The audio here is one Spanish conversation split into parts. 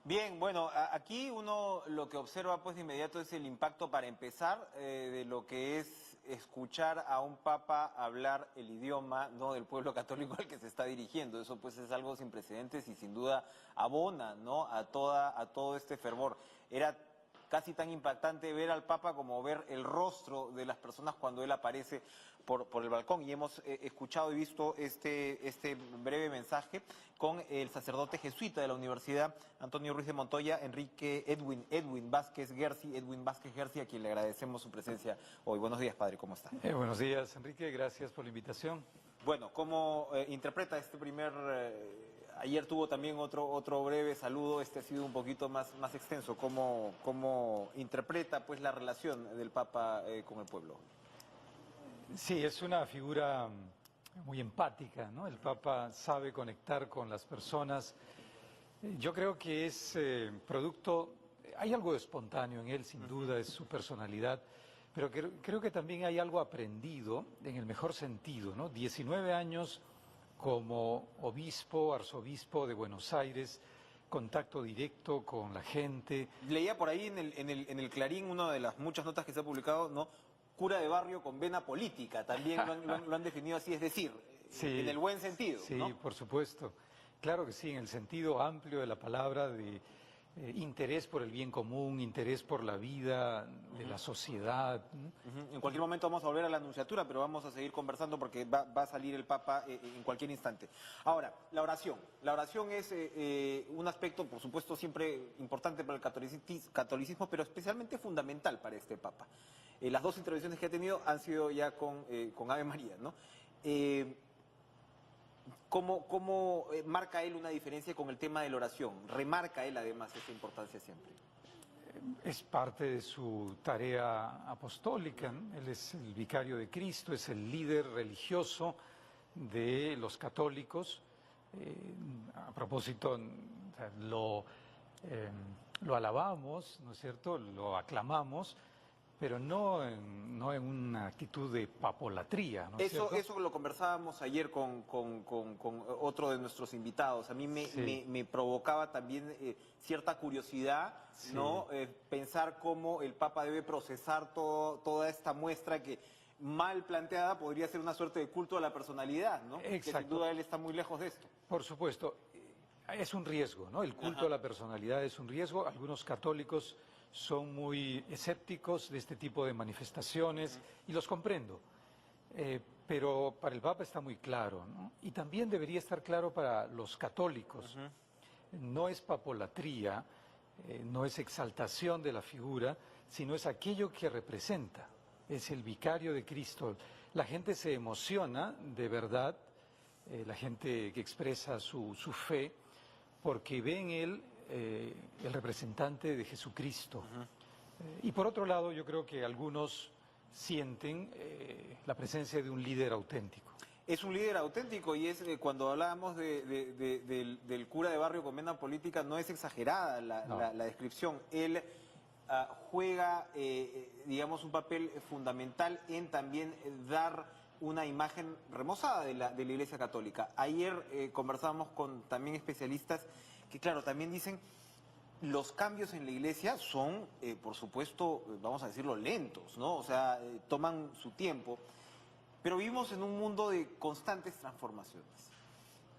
Bien, bueno, aquí uno lo que observa pues de inmediato es el impacto, para empezar, de lo que es escuchar a un papa hablar el idioma, ¿no?, del pueblo católico al que se está dirigiendo. Eso pues es algo sin precedentes y sin duda abona, ¿no?, a todo este fervor. Era casi tan impactante ver al Papa como ver el rostro de las personas cuando él aparece por el balcón. Y hemos escuchado y visto este breve mensaje con el sacerdote jesuita de la Universidad Antonio Ruiz de Montoya, Edwin Vázquez Gersi, a quien le agradecemos su presencia hoy. Buenos días, padre, ¿cómo está? Buenos días, Enrique, gracias por la invitación. Bueno, ¿cómo interpreta este primer... ayer tuvo también otro breve saludo, este ha sido un poquito más extenso. ¿Cómo interpreta pues la relación del Papa con el pueblo? Sí, es una figura muy empática, ¿no? El Papa sabe conectar con las personas. Yo creo que es producto, hay algo espontáneo en él, sin duda, es su personalidad, pero creo que también hay algo aprendido en el mejor sentido, ¿no? 19 años como obispo, arzobispo de Buenos Aires, contacto directo con la gente. Leía por ahí en el Clarín, una de las muchas notas que se ha publicado, ¿no?, cura de barrio con vena política, también lo han definido así, es decir, Sí, en el buen sentido, sí, ¿no? por supuesto. Claro que sí, en el sentido amplio de la palabra, de interés por el bien común, interés por la vida de la sociedad. En cualquier momento vamos a volver a la anunciatura, pero vamos a seguir conversando porque va a salir el Papa en cualquier instante. Ahora, la oración. La oración es un aspecto, por supuesto, siempre importante para el catolicismo, pero especialmente fundamental para este Papa. Las dos intervenciones que ha tenido han sido ya con Ave María, ¿no? ¿Cómo marca él una diferencia con el tema de la oración? Remarca él además esa importancia siempre. Es parte de su tarea apostólica, ¿no? Él es el vicario de Cristo, es el líder religioso de los católicos. A propósito, o sea, lo alabamos, ¿no es cierto?, lo aclamamos, pero no en una actitud de papolatría, ¿no es cierto? Eso lo conversábamos ayer con otro de nuestros invitados. A mí Sí. me provocaba también cierta curiosidad, Sí. ¿no? Pensar cómo el Papa debe procesar toda esta muestra que, mal planteada, podría ser una suerte de culto a la personalidad, ¿no? Que sin Exacto. duda él está muy lejos de esto. Por supuesto, es un riesgo, ¿no? El culto a la personalidad es un riesgo. Algunos católicos son muy escépticos de este tipo de manifestaciones y los comprendo. Pero para el Papa está muy claro, ¿no? Y también debería estar claro para los católicos. No es papolatría, no es exaltación de la figura, sino es aquello que representa. Es el vicario de Cristo. La gente se emociona de verdad, la gente que expresa su fe, porque ve en él el representante de Jesucristo. Y por otro lado, yo creo que algunos sienten la presencia de un líder auténtico. Es un líder auténtico y es cuando hablábamos del cura de barrio con vena política, no es exagerada la descripción. Él juega, digamos, un papel fundamental en también dar una imagen remozada de la Iglesia Católica. Ayer conversábamos con también especialistas que, claro, también dicen los cambios en la Iglesia son, por supuesto, vamos a decirlo, lentos, ¿no? O sea, toman su tiempo. Pero vivimos en un mundo de constantes transformaciones.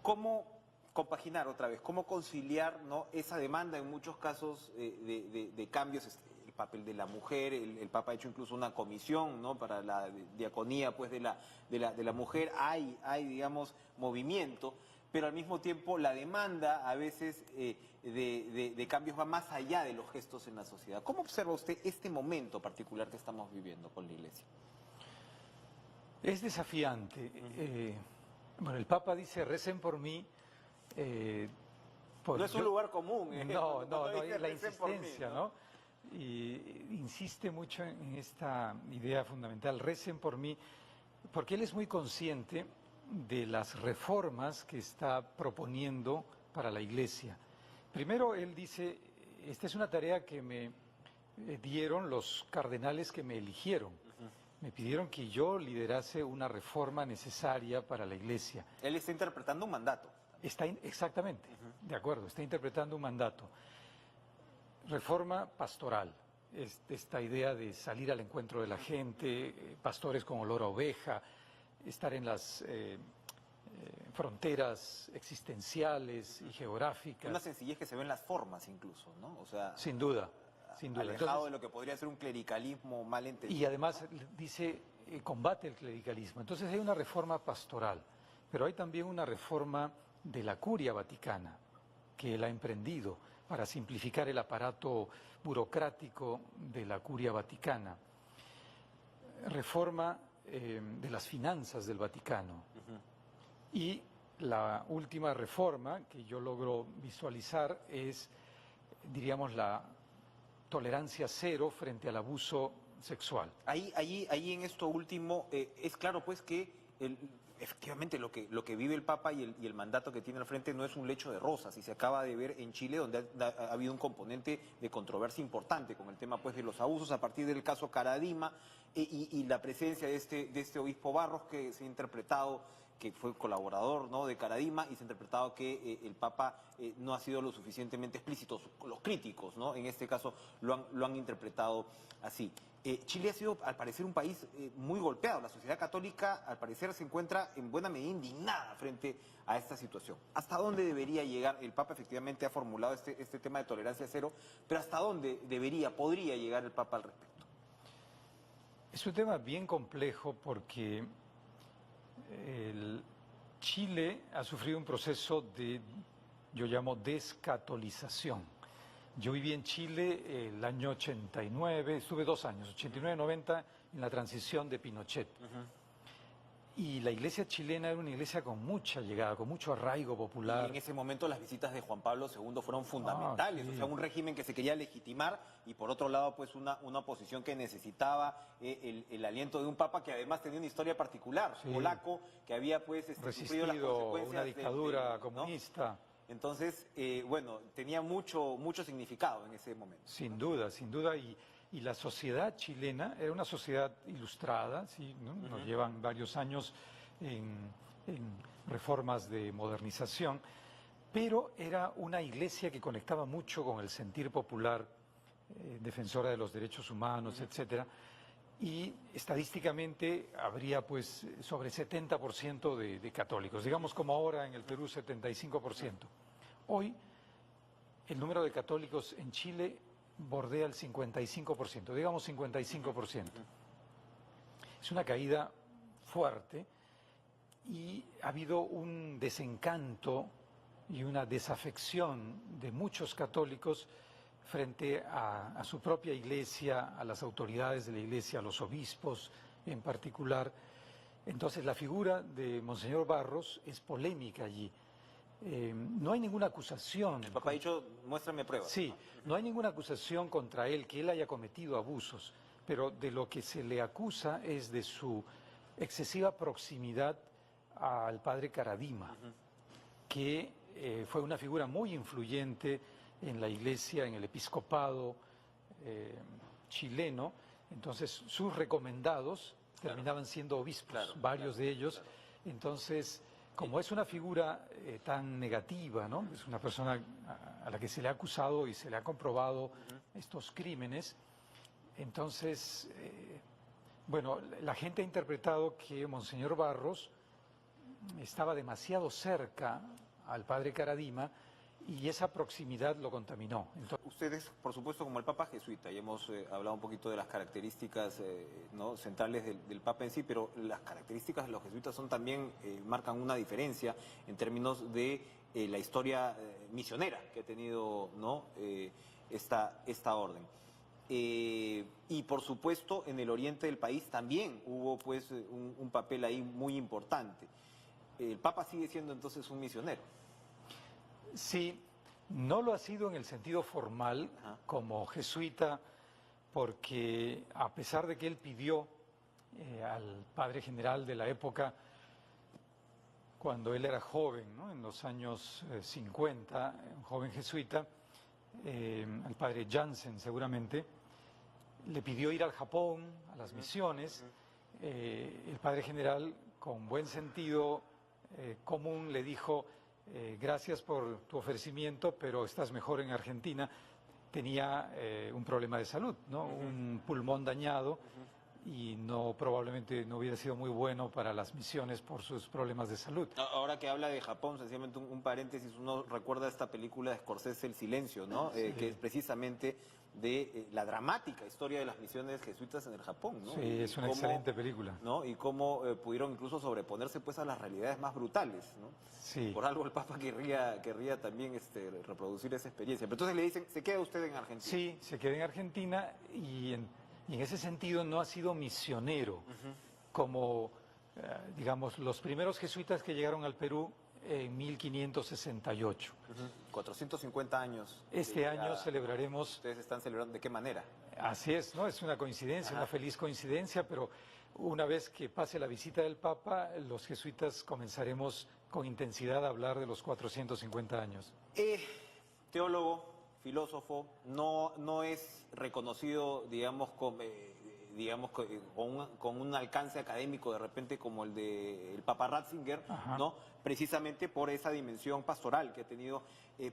¿Cómo compaginar otra vez? ¿Cómo conciliar, ¿no?, esa demanda en muchos casos de cambios? El papel de la mujer, el Papa ha hecho incluso una comisión, ¿no?, para la diaconía pues, de la mujer. Hay, digamos, movimiento, pero al mismo tiempo la demanda a veces de cambios va más allá de los gestos en la sociedad. ¿Cómo observa usted este momento particular que estamos viviendo con la Iglesia? Es desafiante. Bueno, el Papa dice, recen por mí. No es un lugar común. No, dice, la "Recen por mí", insistencia, ¿no? Y insiste mucho en esta idea fundamental, recen por mí, porque él es muy consciente de las reformas que está proponiendo para la Iglesia. Primero, él dice, esta es una tarea que me dieron los cardenales que me eligieron. Me pidieron que yo liderase una reforma necesaria para la Iglesia. Él está interpretando un mandato. Exactamente, de acuerdo, está interpretando un mandato. Reforma pastoral, esta idea de salir al encuentro de la gente, pastores con olor a oveja, estar en las fronteras existenciales y geográficas. Una sencillez que se ve en las formas incluso, ¿no? O sea, sin duda, sin duda. Alejado Entonces, de lo que podría ser un clericalismo mal entendido. y además dice, combate el clericalismo. Entonces hay una reforma pastoral, pero hay también una reforma de la Curia Vaticana, que él ha emprendido para simplificar el aparato burocrático de la Curia Vaticana. Reforma de las finanzas del Vaticano. Y la última reforma que yo logro visualizar es, diríamos, la tolerancia cero frente al abuso sexual. Ahí en esto último, es claro pues que efectivamente lo que vive el Papa y el mandato que tiene al frente no es un lecho de rosas, y se acaba de ver en Chile, donde ha habido un componente de controversia importante con el tema pues de los abusos a partir del caso Caradima y la presencia de este obispo Barros, que se ha interpretado que fue colaborador, ¿no?, de Caradima, y se ha interpretado que el Papa no ha sido lo suficientemente explícito. Los críticos, ¿no?, en este caso lo han interpretado así. Chile ha sido, al parecer, un país muy golpeado. La sociedad católica, al parecer, se encuentra en buena medida indignada frente a esta situación. ¿Hasta dónde debería llegar? El Papa efectivamente ha formulado este tema de tolerancia cero, pero ¿hasta dónde podría llegar el Papa al respecto? Es un tema bien complejo porque Chile ha sufrido un proceso de, yo llamo, descatolización. Yo viví en Chile el año 89, estuve 2 años, 89-90, en la transición de Pinochet. Y la iglesia chilena era una iglesia con mucha llegada, con mucho arraigo popular. Y en ese momento las visitas de Juan Pablo II fueron fundamentales, sí. O sea, un régimen que se quería legitimar y por otro lado pues una oposición que necesitaba el aliento de un papa que además tenía una historia particular, sí, polaco, que había pues sufrido las consecuencias una dictadura ¿no? comunista. Entonces, bueno, tenía mucho significado en ese momento. Sin duda, y la sociedad chilena era una sociedad ilustrada, ¿sí?, ¿no? Nos llevan varios años en reformas de modernización, pero era una iglesia que conectaba mucho con el sentir popular, defensora de los derechos humanos, etcétera, y estadísticamente habría pues sobre 70% de católicos, digamos como ahora en el Perú 75%. Hoy el número de católicos en Chile bordea el 55%, digamos 55%. Es una caída fuerte y ha habido un desencanto y una desafección de muchos católicos frente a su propia iglesia, a las autoridades de la iglesia, a los obispos en particular. Entonces la figura de Monseñor Barros es polémica allí. No hay ninguna acusación. El Papa ha dicho, muéstrame pruebas. Sí, no hay ninguna acusación contra él, que él haya cometido abusos, pero de lo que se le acusa es de su excesiva proximidad al padre Caradima, que fue una figura muy influyente en la iglesia, en el episcopado chileno. Entonces sus recomendados terminaban siendo obispos, varios de ellos. Entonces, como es una figura tan negativa, ¿no?, es una persona a la que se le ha acusado y se le ha comprobado estos crímenes, entonces, bueno, la gente ha interpretado que Monseñor Barros estaba demasiado cerca al padre Caradima y esa proximidad lo contaminó. Entonces, ustedes, por supuesto, como el Papa jesuita, y hemos hablado un poquito de las características ¿no?, centrales del Papa en sí, pero las características de los jesuitas son también, marcan una diferencia en términos de la historia misionera que ha tenido, ¿no?, esta orden. Y por supuesto en el oriente del país también hubo pues un papel ahí muy importante. El Papa sigue siendo entonces un misionero. Sí, no lo ha sido en el sentido formal como jesuita, porque a pesar de que él pidió al padre general de la época, cuando él era joven, ¿no?, en los años 50, un joven jesuita, al padre Jansen seguramente, le pidió ir al Japón, a las misiones. El padre general, con buen sentido común, le dijo: gracias por tu ofrecimiento, pero estás mejor en Argentina. tenía un problema de salud, ¿no? Un pulmón dañado y probablemente no hubiera sido muy bueno para las misiones por sus problemas de salud. Ahora que habla de Japón, sencillamente un paréntesis, uno recuerda esta película de Scorsese, El Silencio, ¿no? Sí. Que es precisamente de la dramática historia de las misiones jesuitas en el Japón, ¿no? Sí, Y es una cómo, excelente película. ¿no? Y cómo pudieron incluso sobreponerse pues a las realidades más brutales, ¿no? Sí. Por algo el Papa querría también reproducir esa experiencia. Pero entonces le dicen, ¿se queda usted en Argentina? Sí, se queda en Argentina y en ese sentido no ha sido misionero, como, digamos, los primeros jesuitas que llegaron al Perú en 1568. 450 años. Este año celebraremos... ¿Ustedes están celebrando de qué manera? Así es, ¿no? Es una coincidencia, una feliz coincidencia, pero una vez que pase la visita del Papa, los jesuitas comenzaremos con intensidad a hablar de los 450 años. Teólogo, filósofo, no es reconocido, digamos, con un alcance académico de repente como el del Papa Ratzinger, ¿no? Precisamente por esa dimensión pastoral que ha tenido.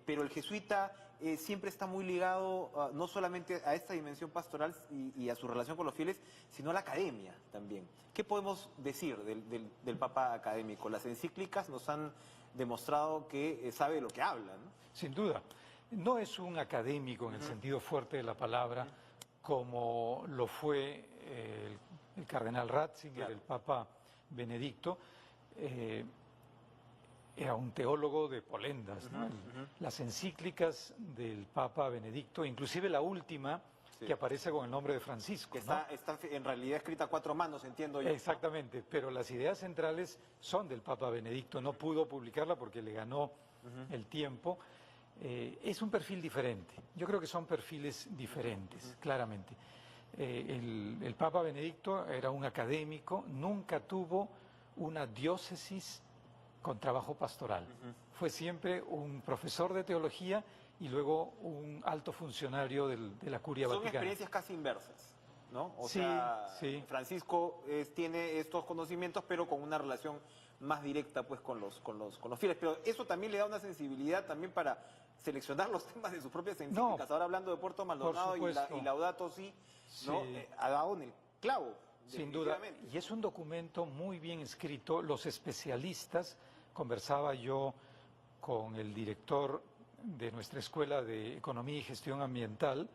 Pero el jesuita siempre está muy ligado no solamente a esta dimensión pastoral y a su relación con los fieles, sino a la academia también. ¿Qué podemos decir del Papa académico? Las encíclicas nos han demostrado que sabe de lo que habla, ¿no? Sin duda. No es un académico en el sentido fuerte de la palabra, como lo fue el cardenal Ratzinger, el Papa Benedicto. Era un teólogo de polendas, ¿no? Las encíclicas del Papa Benedicto, inclusive la última, que aparece con el nombre de Francisco. Que está en realidad escrita a 4 manos, entiendo yo. Exactamente, pero las ideas centrales son del Papa Benedicto. No pudo publicarla porque le ganó el tiempo. Es un perfil diferente. Yo creo que son perfiles diferentes, claramente. El Papa Benedicto era un académico, nunca tuvo una diócesis con trabajo pastoral. Fue siempre un profesor de teología y luego un alto funcionario de la Curia Vaticana. Son experiencias casi inversas, ¿no? O Sí, sea, sí. Francisco tiene estos conocimientos, pero con una relación más directa pues con los fieles. Pero eso también le da una sensibilidad también para seleccionar los temas de sus propias encíclicas. Ahora hablando de Puerto Maldonado y Laudato Si, ¿no? Ha dado en el clavo. Sin duda, y es un documento muy bien escrito. Los especialistas, conversaba yo con el director de nuestra Escuela de Economía y Gestión Ambiental,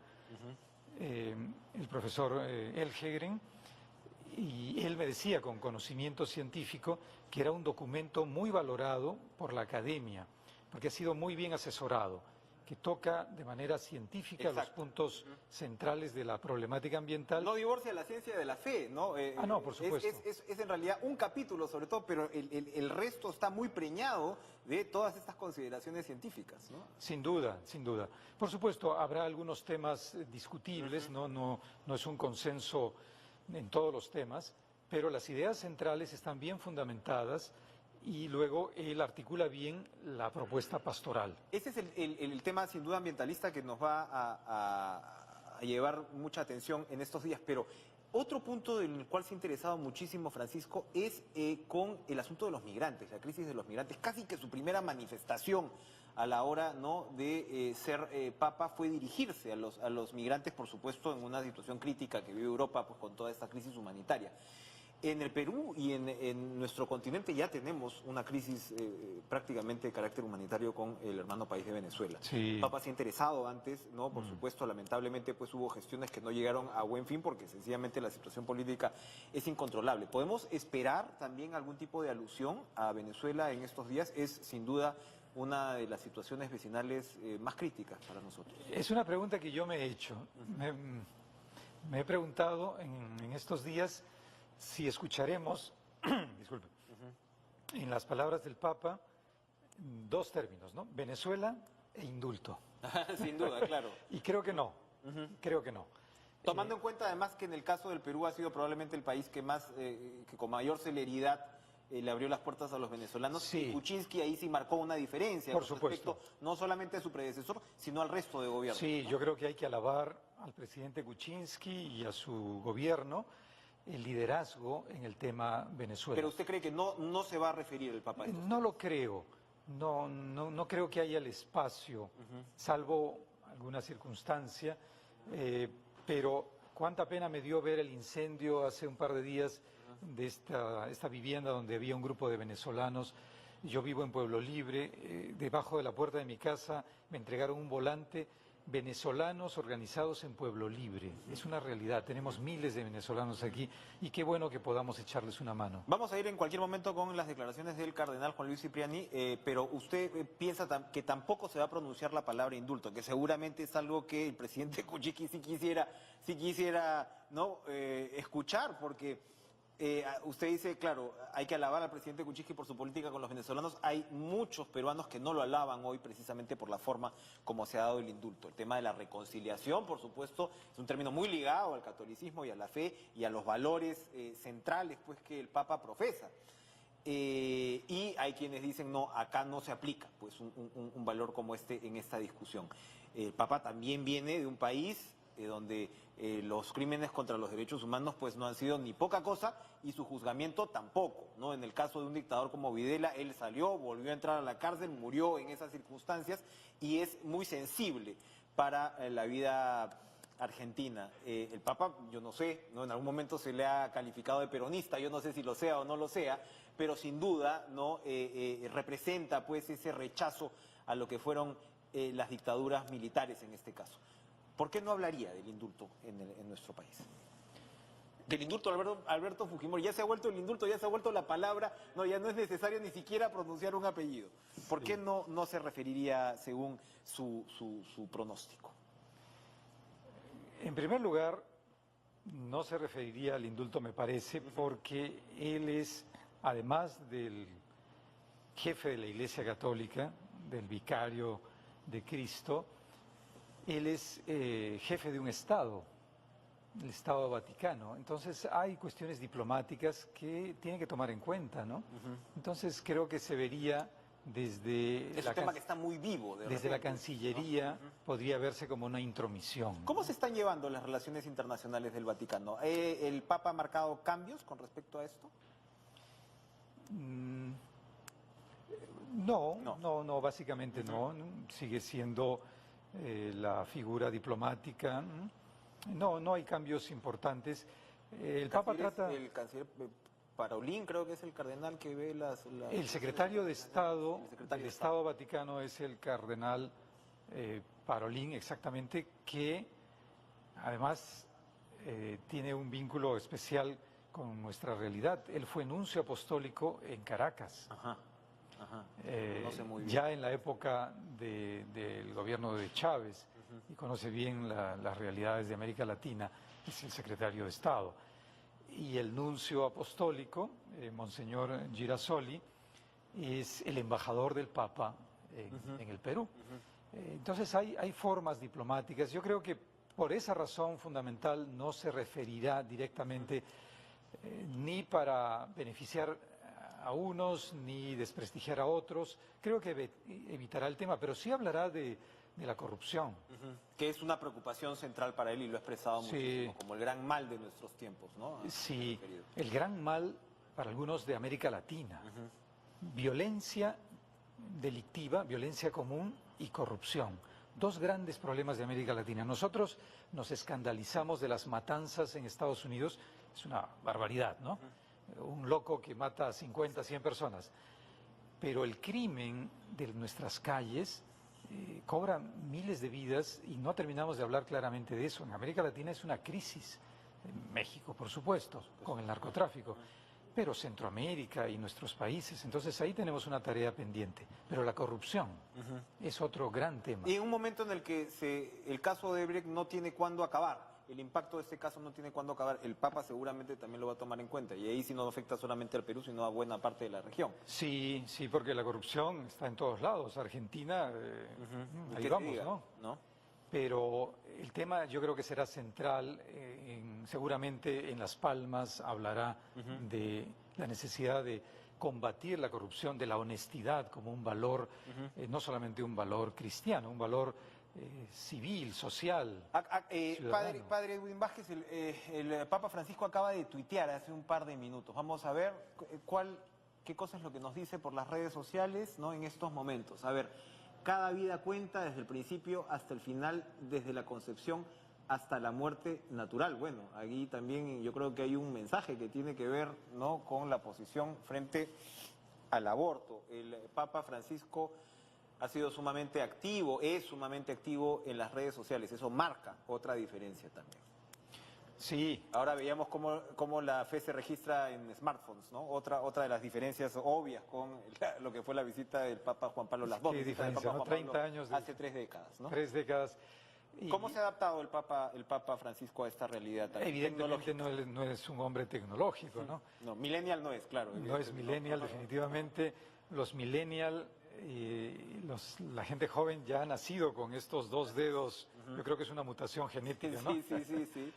el profesor Elgegren, y él me decía con conocimiento científico que era un documento muy valorado por la academia, porque ha sido muy bien asesorado, que toca de manera científica los puntos centrales de la problemática ambiental. No divorcia la ciencia de la fe, ¿no? No, por supuesto. Es en realidad un capítulo sobre todo, pero el resto está muy preñado de todas estas consideraciones científicas, ¿no? Sin duda, sin duda. Por supuesto, habrá algunos temas discutibles, no es un consenso en todos los temas, pero las ideas centrales están bien fundamentadas. Y luego él articula bien la propuesta pastoral. Ese es el tema sin duda ambientalista que nos va a llevar mucha atención en estos días. Pero otro punto en el cual se ha interesado muchísimo Francisco es con el asunto de los migrantes, la crisis de los migrantes. Casi que su primera manifestación a la hora, ¿no?, de ser papa fue dirigirse a los migrantes, por supuesto, en una situación crítica que vive Europa pues, con toda esta crisis humanitaria. En el Perú y en nuestro continente ya tenemos una crisis prácticamente de carácter humanitario con el hermano país de Venezuela. Sí. El Papa se ha interesado antes, ¿no? Por supuesto, lamentablemente pues hubo gestiones que no llegaron a buen fin porque sencillamente la situación política es incontrolable. ¿Podemos esperar también algún tipo de alusión a Venezuela en estos días? Es sin duda una de las situaciones vecinales más críticas para nosotros. Es una pregunta que yo me he hecho. Me he preguntado en estos días si escucharemos, disculpe, en las palabras del Papa, 2 términos, ¿no? Venezuela e indulto. Sin duda, claro. Y creo que no, creo que no. Tomando en cuenta además que en el caso del Perú ha sido probablemente el país que con mayor celeridad le abrió las puertas a los venezolanos. Sí. Y Kuczynski ahí sí marcó una diferencia Por con supuesto. respecto no solamente a su predecesor, sino al resto de gobierno. Sí, ¿no? yo creo que hay que alabar al presidente Kuczynski y a su gobierno el liderazgo en el tema Venezuela. Pero usted cree que no se va a referir el Papa a esto. No lo creo. No creo que haya el espacio, salvo alguna circunstancia, pero cuánta pena me dio ver el incendio hace un par de días de esta vivienda donde había un grupo de venezolanos. Yo vivo en Pueblo Libre, debajo de la puerta de mi casa me entregaron un volante: venezolanos organizados en Pueblo Libre. Es una realidad, tenemos miles de venezolanos aquí y qué bueno que podamos echarles una mano. Vamos a ir en cualquier momento con las declaraciones del cardenal Juan Luis Cipriani, pero usted piensa que tampoco se va a pronunciar la palabra indulto, que seguramente es algo que el presidente Kuczynski sí quisiera ¿no? Escuchar, porque usted dice, claro, hay que alabar al presidente Kuczynski por su política con los venezolanos. Hay muchos peruanos que no lo alaban hoy precisamente por la forma como se ha dado el indulto. El tema de la reconciliación, por supuesto, es un término muy ligado al catolicismo y a la fe y a los valores centrales pues, que el Papa profesa. Y hay quienes dicen, no, acá no se aplica pues un valor como este en esta discusión. El Papa también viene de un país donde los crímenes contra los derechos humanos pues no han sido ni poca cosa y su juzgamiento tampoco, ¿no? En el caso de un dictador como Videla, él salió, volvió a entrar a la cárcel, murió en esas circunstancias y es muy sensible para la vida argentina. El Papa, yo no sé, ¿no? En algún momento se le ha calificado de peronista, yo no sé si lo sea o no lo sea, pero sin duda no representa pues ese rechazo a lo que fueron las dictaduras militares en este caso. ¿Por qué no hablaría del indulto en nuestro país? Del indulto Alberto Fujimori. Ya se ha vuelto el indulto, ya se ha vuelto la palabra, no, ya no es necesario ni siquiera pronunciar un apellido. ¿Por qué no se referiría según su pronóstico? En primer lugar, no se referiría al indulto, me parece, porque él es, además del jefe de la Iglesia Católica, del vicario de Cristo, él es jefe de un Estado, el Estado Vaticano. Entonces hay cuestiones diplomáticas que tienen que tomar en cuenta, ¿no? Entonces creo que se vería desde... Es un tema que está muy vivo. Desde la Cancillería, ¿no? Podría verse como una intromisión. ¿Cómo se están llevando las relaciones internacionales del Vaticano? ¿El Papa ha marcado cambios con respecto a esto? No, básicamente no. Sigue siendo la figura diplomática. No hay cambios importantes. El Papa trata... El canciller Parolin, creo que es el cardenal que ve El secretario de Estado del Estado Vaticano es el cardenal Parolin, exactamente, que además tiene un vínculo especial con nuestra realidad. Él fue nuncio apostólico en Caracas. Conoce muy bien. Ya en la época del gobierno de Chávez, y conoce bien las realidades de América Latina, es el secretario de Estado. Y el nuncio apostólico, Monseñor Girasoli, es el embajador del Papa en el Perú. Entonces hay formas diplomáticas. Yo creo que por esa razón fundamental no se referirá directamente ni para beneficiar a unos ni desprestigiar a otros. Creo que evitará el tema, pero sí hablará de la corrupción. Que es una preocupación central para él y lo ha expresado muchísimo, como el gran mal de nuestros tiempos, ¿no? Sí, el gran mal para algunos de América Latina. Violencia delictiva, violencia común y corrupción. Dos grandes problemas de América Latina. Nosotros nos escandalizamos de las matanzas en Estados Unidos, es una barbaridad, ¿no? Un loco que mata a 50, 100 personas. Pero el crimen de nuestras calles cobra miles de vidas y no terminamos de hablar claramente de eso. En América Latina es una crisis, en México por supuesto, con el narcotráfico, pero Centroamérica y nuestros países. Entonces ahí tenemos una tarea pendiente. Pero la corrupción es otro gran tema. Y en un momento en el que el caso de Brecht no tiene cuándo acabar, el impacto de este caso no tiene cuándo acabar, el Papa seguramente también lo va a tomar en cuenta, y ahí sí no afecta solamente al Perú, sino a buena parte de la región. Sí, porque la corrupción está en todos lados. Argentina, ahí vamos, ¿no? Pero el tema yo creo que será central, seguramente en Las Palmas hablará de la necesidad de combatir la corrupción, de la honestidad como un valor, no solamente un valor cristiano, un valor civil, social. Padre Edwin Vázquez, el Papa Francisco acaba de tuitear hace un par de minutos. Vamos a ver qué cosa es lo que nos dice por las redes sociales, ¿no? En estos momentos. A ver, cada vida cuenta desde el principio hasta el final, desde la concepción hasta la muerte natural. Bueno, aquí también yo creo que hay un mensaje que tiene que ver, ¿no?, con la posición frente al aborto. El Papa Francisco ha sido sumamente activo, es sumamente activo en las redes sociales. Eso marca otra diferencia también. Sí. Ahora veíamos cómo la fe se registra en smartphones, ¿no? Otra de las diferencias obvias con lo que fue la visita del Papa Juan Pablo II. Qué diferencia, ¿no? 30 años. Hace 3 décadas, ¿no? 3 décadas. ¿Cómo se ha adaptado el Papa Francisco a esta realidad también? Evidentemente no es un hombre tecnológico, ¿no? No, millennial no es, claro. No es millennial, definitivamente. Los millennial, la gente joven ya ha nacido con estos 2 dedos. Yo creo que es una mutación genética, ¿no? Sí.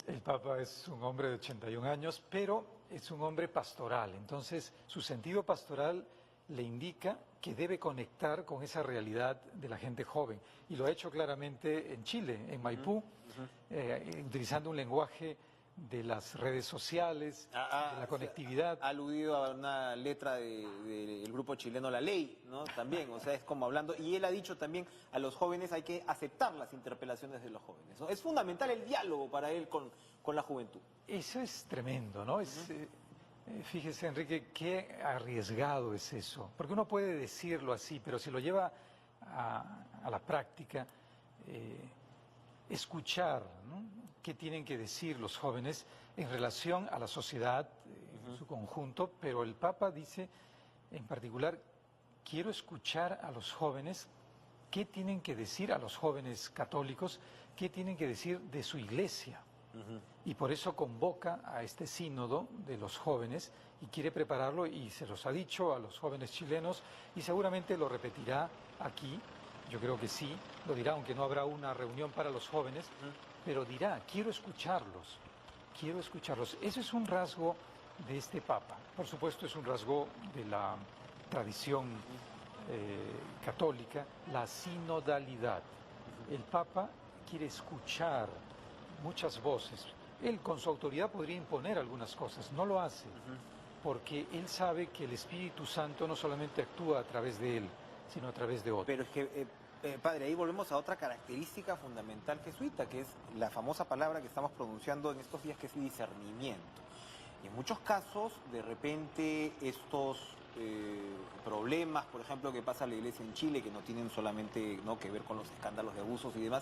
El Papa es un hombre de 81 años, pero es un hombre pastoral. Entonces, su sentido pastoral le indica que debe conectar con esa realidad de la gente joven. Y lo ha hecho claramente en Chile, en Maipú, utilizando un lenguaje de las redes sociales, de la conectividad. Ha aludido a una letra del grupo chileno La Ley, ¿no? También, o sea, es como hablando, y él ha dicho también a los jóvenes hay que aceptar las interpelaciones de los jóvenes, ¿no? Es fundamental el diálogo para él con la juventud. Eso es tremendo, ¿no? Fíjese, Enrique, qué arriesgado es eso, porque uno puede decirlo así, pero si lo lleva a la práctica, escuchar, ¿no?, qué tienen que decir los jóvenes en relación a la sociedad en su conjunto, pero el Papa dice en particular, quiero escuchar a los jóvenes, qué tienen que decir a los jóvenes católicos, qué tienen que decir de su iglesia. Y por eso convoca a este sínodo de los jóvenes y quiere prepararlo y se los ha dicho a los jóvenes chilenos y seguramente lo repetirá aquí, yo creo que sí, lo dirá, aunque no habrá una reunión para los jóvenes, pero dirá, quiero escucharlos. Eso es un rasgo de este Papa. Por supuesto es un rasgo de la tradición católica, la sinodalidad. El Papa quiere escuchar muchas voces. Él con su autoridad podría imponer algunas cosas, no lo hace, porque él sabe que el Espíritu Santo no solamente actúa a través de él, sino a través de otros. Pero es que, padre, ahí volvemos a otra característica fundamental jesuita, que es la famosa palabra que estamos pronunciando en estos días, que es discernimiento. Y en muchos casos, de repente, estos problemas, por ejemplo, que pasa a la iglesia en Chile, que no tienen solamente, ¿no?, que ver con los escándalos de abusos y demás,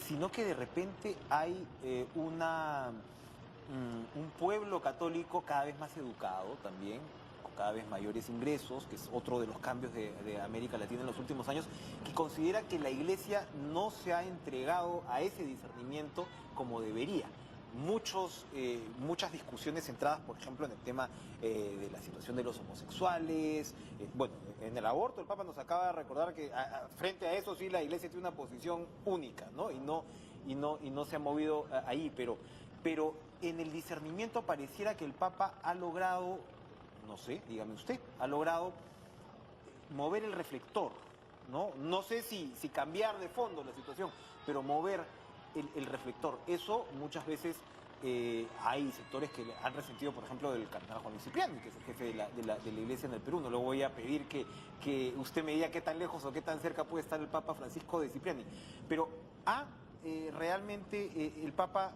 sino que de repente hay un pueblo católico cada vez más educado también, con cada vez mayores ingresos, que es otro de los cambios de América Latina en los últimos años, que considera que la iglesia no se ha entregado a ese discernimiento como debería. Muchas discusiones centradas, por ejemplo, en el tema de la situación de los homosexuales. Bueno, en el aborto el Papa nos acaba de recordar que frente a eso sí la Iglesia tiene una posición única, ¿no? Y no se ha movido ahí, pero en el discernimiento pareciera que el Papa ha logrado, no sé, dígame usted, ha logrado mover el reflector, ¿no? No sé si cambiar de fondo la situación, pero mover el reflector. Eso muchas veces hay sectores que han resentido, por ejemplo, del cardenal Juan Luis Cipriani, que es el jefe de la iglesia en el Perú. No le voy a pedir que usted me diga qué tan lejos o qué tan cerca puede estar el Papa Francisco de Cipriani. Pero realmente el Papa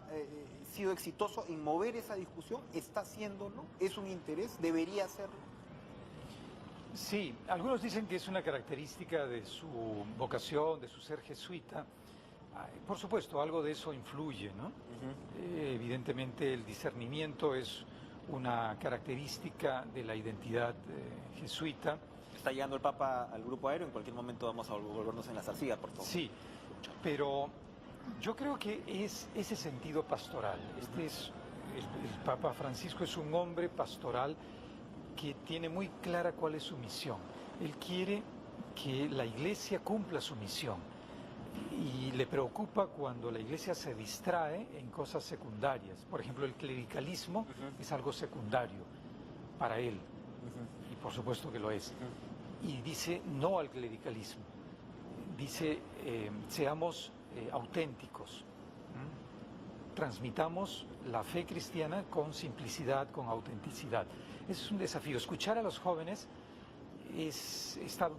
sido exitoso en mover esa discusión, está haciéndolo, es un interés, debería hacerlo. Sí, algunos dicen que es una característica de su vocación, de su ser jesuita. Por supuesto, algo de eso influye, ¿no? Evidentemente el discernimiento es una característica de la identidad jesuita. Está llegando el Papa al grupo aéreo, en cualquier momento vamos a volvernos en la zarcilla, por favor. Sí, pero yo creo que es ese sentido pastoral. El Papa Francisco es un hombre pastoral que tiene muy clara cuál es su misión. Él quiere que la Iglesia cumpla su misión. Y le preocupa cuando la Iglesia se distrae en cosas secundarias. Por ejemplo, el clericalismo es algo secundario para él, y por supuesto que lo es. Y dice no al clericalismo, dice seamos auténticos, transmitamos la fe cristiana con simplicidad, con autenticidad. Ese es un desafío, escuchar a los jóvenes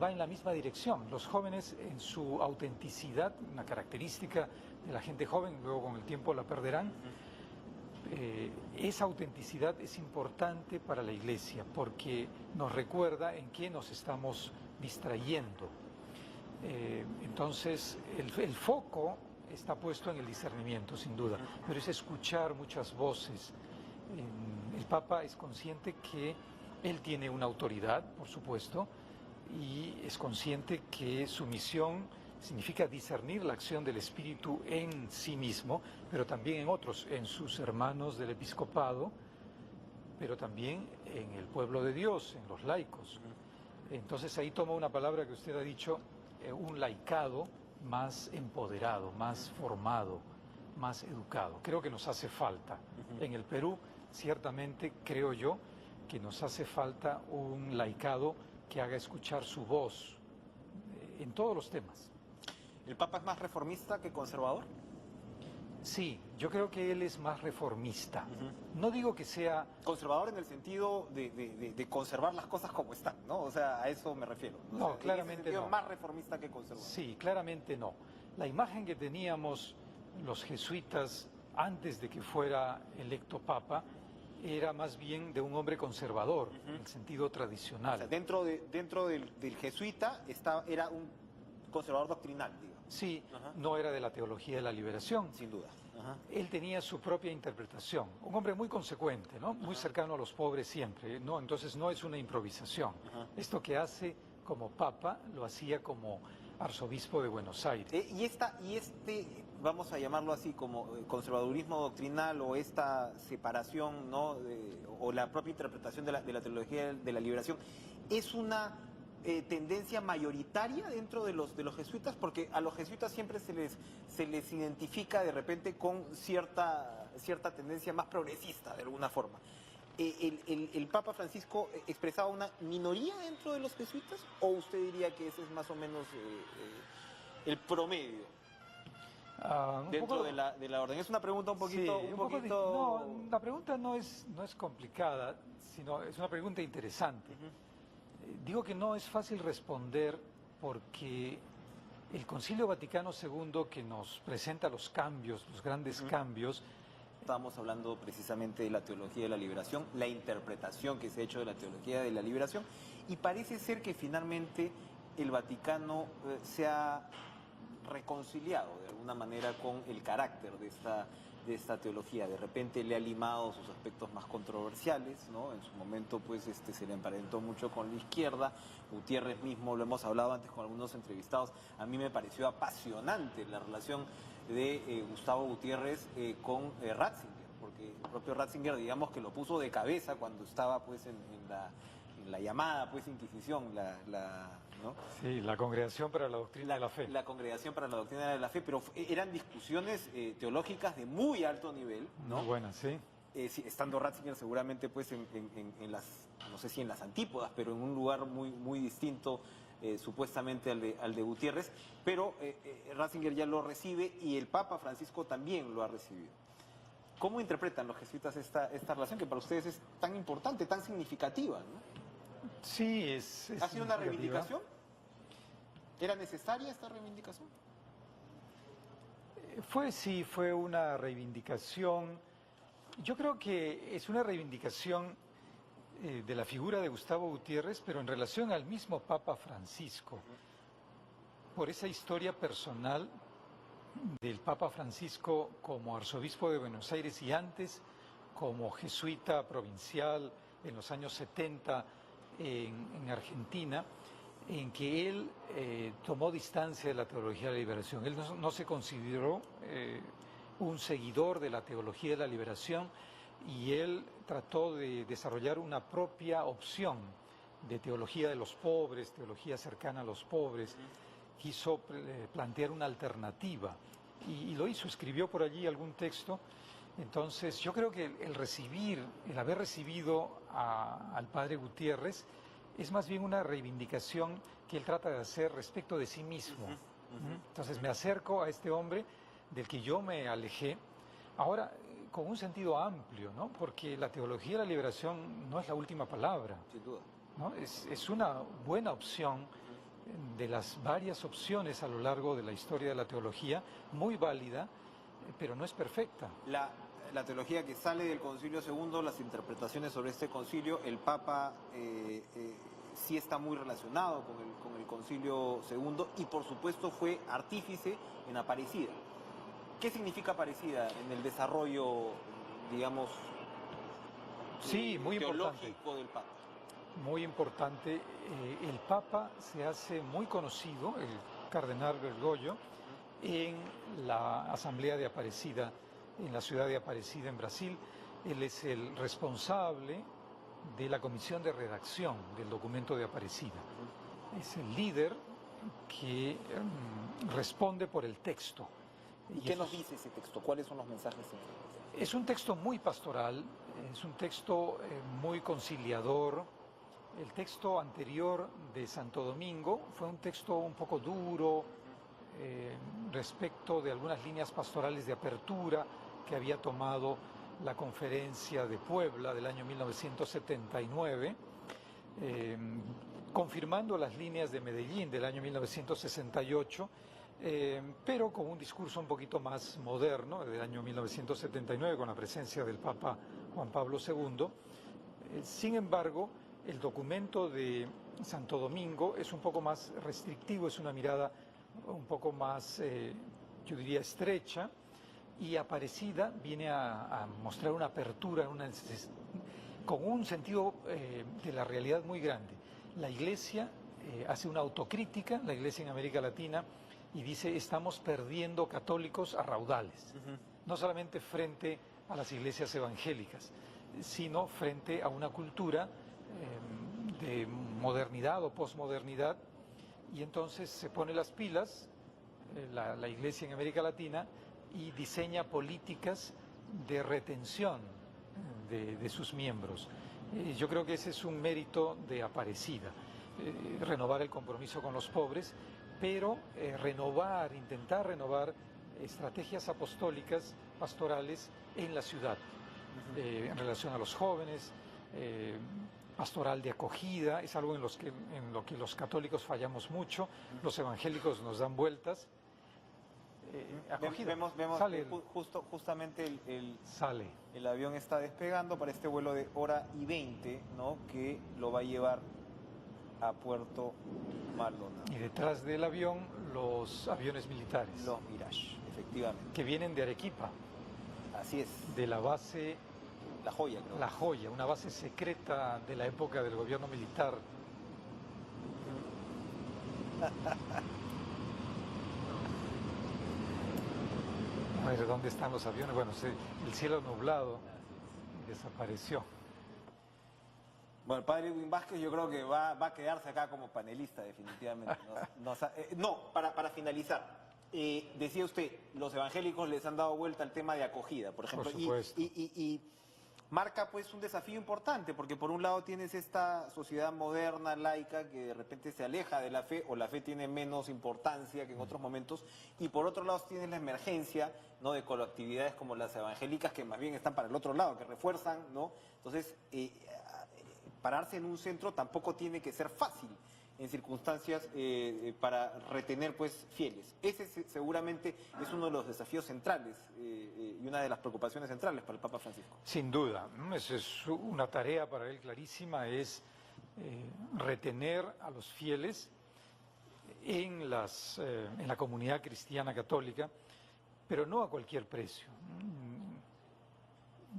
va en la misma dirección. Los jóvenes en su autenticidad, una característica de la gente joven, luego con el tiempo la perderán, esa autenticidad es importante para la Iglesia porque nos recuerda en qué nos estamos distrayendo. Entonces, el foco está puesto en el discernimiento, sin duda, pero es escuchar muchas voces. El Papa es consciente que él tiene una autoridad, por supuesto, y es consciente que su misión significa discernir la acción del Espíritu en sí mismo, pero también en otros, en sus hermanos del episcopado, pero también en el pueblo de Dios, en los laicos. Entonces ahí toma una palabra que usted ha dicho, un laicado más empoderado, más formado, más educado. Creo que nos hace falta. En el Perú, ciertamente, creo yo, que nos hace falta un laicado que haga escuchar su voz en todos los temas. ¿El Papa es más reformista que conservador? Sí, yo creo que él es más reformista. No digo que sea... Conservador en el sentido de conservar las cosas como están, ¿no? O sea, a eso me refiero. No, o sea, claramente en ese sentido, no. más reformista que conservador. Sí, claramente no. La imagen que teníamos los jesuitas antes de que fuera electo Papa era más bien de un hombre conservador, en el sentido tradicional. O sea, dentro del jesuita era un conservador doctrinal, digamos. Sí, no era de la teología de la liberación. Sin duda. Él tenía su propia interpretación. Un hombre muy consecuente, ¿no? Muy cercano a los pobres siempre, ¿no? Entonces no es una improvisación. Esto que hace como Papa lo hacía como arzobispo de Buenos Aires. Y este, vamos a llamarlo así, como conservadurismo doctrinal o esta separación, ¿no? O la propia interpretación de la teología de la liberación, ¿es una tendencia mayoritaria dentro de los jesuitas? Porque a los jesuitas siempre se les identifica de repente con cierta tendencia más progresista, de alguna forma. ¿El Papa Francisco expresaba una minoría dentro de los jesuitas o usted diría que ese es más o menos el promedio dentro de la orden? Es una pregunta un poquito... Sí, no, la pregunta no es complicada, sino es una pregunta interesante. Digo que no es fácil responder porque el Concilio Vaticano II, que nos presenta los cambios, los grandes cambios... Estábamos hablando precisamente de la teología de la liberación, la interpretación que se ha hecho de la teología de la liberación, y parece ser que finalmente el Vaticano se ha reconciliado de alguna manera con el carácter de esta teología. De repente le ha limado sus aspectos más controversiales, ¿no? En su momento pues se le emparentó mucho con la izquierda. Gutiérrez mismo, lo hemos hablado antes con algunos entrevistados, a mí me pareció apasionante la relación de Gustavo Gutiérrez con Ratzinger, porque el propio Ratzinger, digamos que lo puso de cabeza cuando estaba pues en la llamada pues Inquisición, ¿no? Sí, la Congregación para la Doctrina de la Fe. La Congregación para la Doctrina de la Fe, pero eran discusiones teológicas de muy alto nivel, ¿no? Muy buenas, sí. Sí, estando Ratzinger seguramente pues en las, no sé si en las antípodas, pero en un lugar muy distinto supuestamente al de Gutiérrez, pero Ratzinger ya lo recibe y el Papa Francisco también lo ha recibido. ¿Cómo interpretan los jesuitas esta relación que para ustedes es tan importante, tan significativa, ¿no? Sí, es ¿Ha sido una reivindicación? ¿Era necesaria esta reivindicación? Fue una reivindicación. Yo creo que es una reivindicación de la figura de Gustavo Gutiérrez, pero en relación al mismo Papa Francisco, por esa historia personal del Papa Francisco como arzobispo de Buenos Aires y antes como jesuita provincial en los años 70 en Argentina, en que él tomó distancia de la teología de la liberación. Él no se consideró un seguidor de la teología de la liberación y él trató de desarrollar una propia opción de teología de los pobres, teología cercana a los pobres. Quiso plantear una alternativa y lo hizo, escribió por allí algún texto. Entonces yo creo que el haber recibido al padre Gutiérrez es más bien una reivindicación que él trata de hacer respecto de sí mismo. Entonces me acerco a este hombre del que yo me alejé, ahora con un sentido amplio, ¿no? Porque la teología de la liberación no es la última palabra. Sin duda. ¿no? Es una buena opción de las varias opciones a lo largo de la historia de la teología, muy válida, pero no es perfecta. La teología que sale del Concilio II, las interpretaciones sobre este concilio, el Papa sí está muy relacionado con el Concilio II y por supuesto fue artífice en Aparecida. ¿Qué significa Aparecida en el desarrollo, digamos, sí, muy teológico importante. del Papa? Muy importante. El Papa se hace muy conocido, el cardenal Bergoglio, en la Asamblea de Aparecida, en la ciudad de Aparecida, en Brasil. Él es el responsable de la comisión de redacción del documento de Aparecida. Es el líder que responde por el texto. ¿Y qué nos dice ese texto? ¿Cuáles son los mensajes centrales? Es un texto muy pastoral, es un texto muy conciliador. El texto anterior de Santo Domingo fue un texto un poco duro respecto de algunas líneas pastorales de apertura que había tomado la Conferencia de Puebla del año 1979, confirmando las líneas de Medellín del año 1968, pero con un discurso un poquito más moderno, del año 1979, con la presencia del Papa Juan Pablo II. Sin embargo, el documento de Santo Domingo es un poco más restrictivo, es una mirada un poco más, yo diría, estrecha, y Aparecida viene a mostrar una apertura, con un sentido de la realidad muy grande. La Iglesia hace una autocrítica, la Iglesia en América Latina, y dice, estamos perdiendo católicos a raudales, no solamente frente a las iglesias evangélicas, sino frente a una cultura de modernidad o posmodernidad, y entonces se pone las pilas la Iglesia en América Latina y diseña políticas de retención de sus miembros. Yo creo que ese es un mérito de Aparecida, renovar el compromiso con los pobres, pero intentar renovar estrategias apostólicas, pastorales en la ciudad, en relación a los jóvenes, pastoral de acogida, es algo en lo que los católicos fallamos mucho, los evangélicos nos dan vueltas. Acogida. Vemos Sale justamente sale. el avión está despegando para este vuelo de 1:20, ¿no? Que lo va a llevar a Puerto Maldonado. Y detrás del avión los aviones militares. Los Mirage, efectivamente. Que vienen de Arequipa. Así es. De la base La Joya, creo. La Joya, una base secreta de la época del gobierno militar. A ver, ¿dónde están los aviones? Bueno, el cielo nublado desapareció. Bueno, el padre Edwin Vázquez yo creo que va a quedarse acá como panelista definitivamente. Para finalizar, decía usted, los evangélicos les han dado vuelta al tema de acogida, por ejemplo. Por supuesto. Y marca pues un desafío importante, porque por un lado tienes esta sociedad moderna, laica, que de repente se aleja de la fe, o la fe tiene menos importancia que en otros momentos, y por otro lado tienes la emergencia, ¿no?, de colectividades como las evangélicas, que más bien están para el otro lado, que refuerzan, ¿no? Entonces, pararse en un centro tampoco tiene que ser fácil en circunstancias para retener pues fieles. Ese seguramente es uno de los desafíos centrales y una de las preocupaciones centrales para el Papa Francisco. Sin duda, esa es una tarea para él clarísima, es retener a los fieles en la comunidad cristiana católica, pero no a cualquier precio.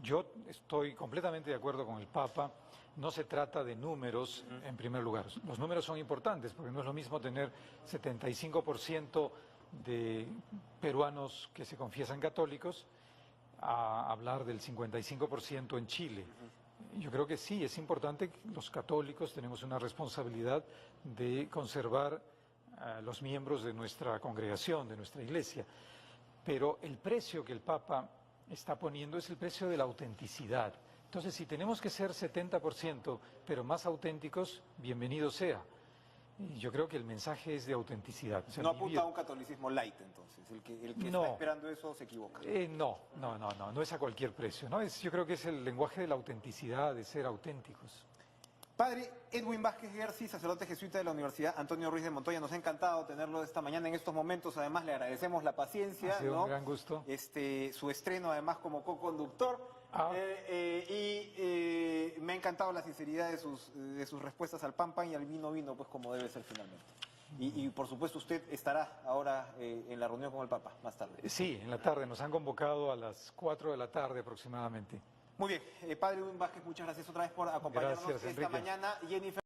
Yo estoy completamente de acuerdo con el Papa. No se trata de números en primer lugar. Los números son importantes porque no es lo mismo tener 75% de peruanos que se confiesan católicos a hablar del 55% en Chile. Yo creo que sí, es importante que los católicos tenemos una responsabilidad de conservar a los miembros de nuestra congregación, de nuestra iglesia. Pero el precio que el Papa está poniendo es el precio de la autenticidad. Entonces, si tenemos que ser 70%, pero más auténticos, bienvenido sea. Y yo creo que el mensaje es de autenticidad. O sea, no apunta a un catolicismo light, entonces. El que no, está esperando eso se equivoca. No es a cualquier precio, ¿no? Yo creo que es el lenguaje de la autenticidad, de ser auténticos. Padre Edwin Vázquez Gersi, sacerdote jesuita de la Universidad Antonio Ruiz de Montoya, nos ha encantado tenerlo esta mañana en estos momentos. Además, le agradecemos la paciencia, Ha sido ¿no? un gran gusto. Su estreno, además, como co-conductor. Me ha encantado la sinceridad de sus respuestas al pan y al vino, pues como debe ser finalmente. Y por supuesto, usted estará ahora en la reunión con el Papa más tarde. Sí, en la tarde. Nos han convocado a las 4 de la tarde aproximadamente. Muy bien, Padre Edwin Vázquez, muchas gracias otra vez por acompañarnos Gracias, esta Enrique. mañana. Jennifer.